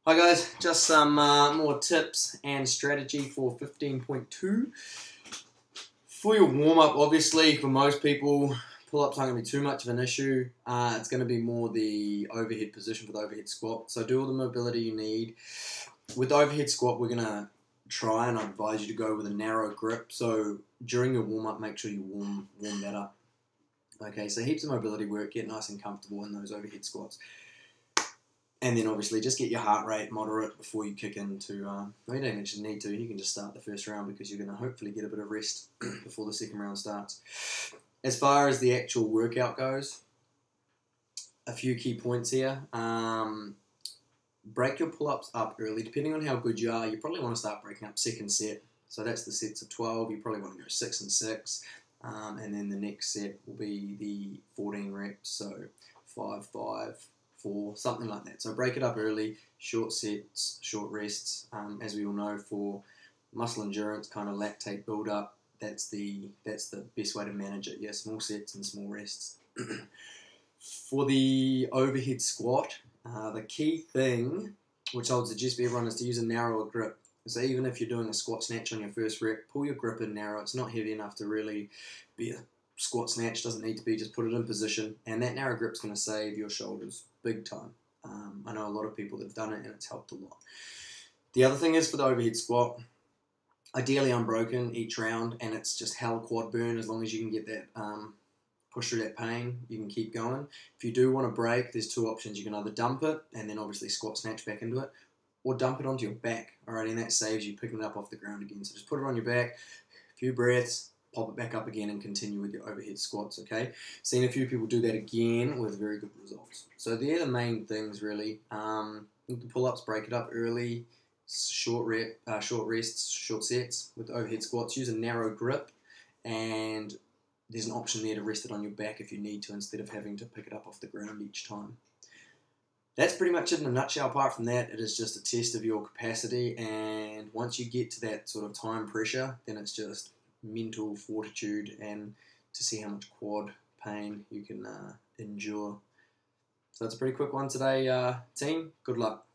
Hi guys, just some more tips and strategy for 15.2. For your warm-up, obviously, for most people, pull-ups aren't going to be too much of an issue. It's going to be more the overhead position for the overhead squat. So do all the mobility you need. With the overhead squat, we're going to try, and I advise you to go with a narrow grip. So during your warm-up, make sure you warm that up. Okay, so heaps of mobility work, get nice and comfortable in those overhead squats. And then obviously just get your heart rate moderate before you kick into, well, you don't actually need to, you can just start the first round because you're going to hopefully get a bit of rest before the second round starts. As far as the actual workout goes, a few key points here. Break your pull-ups up early. Depending on how good you are, you probably want to start breaking up second set. So that's the sets of 12, you probably want to go 6 and 6. And then the next set will be the 14 reps, so 5, 5, 4, something like that. So break it up early, short sets, short rests. As we all know, for muscle endurance, kind of lactate build-up, that's the best way to manage it. Yeah, small sets and small rests. For the overhead squat, the key thing, which I would suggest for everyone, is to use a narrower grip. So even if you're doing a squat snatch on your first rep, pull your grip in narrow. It's not heavy enough to really be a squat snatch, doesn't need to be, just put it in position, and that narrow grip's going to save your shoulders big time. I know a lot of people that have done it and it's helped a lot. The other thing is for the overhead squat, ideally unbroken each round, and it's just hell quad burn. As long as you can get that push through that pain, you can keep going. If you do want to break, there's two options. You can either dump it and then obviously squat snatch back into it, or dump it onto your back, alright, and that saves you picking it up off the ground again. So just put it on your back, a few breaths, pop it back up again and continue with your overhead squats, okay? Seen a few people do that again with very good results. So they're the main things really. The pull-ups, break it up early, short rests, short sets. With the overhead squats, use a narrow grip, and there's an option there to rest it on your back if you need to, instead of having to pick it up off the ground each time. That's pretty much it in a nutshell. Apart from that, it is just a test of your capacity, and once you get to that sort of time pressure, then it's just mental fortitude and to see how much quad pain you can endure. So that's a pretty quick one today, team. Good luck.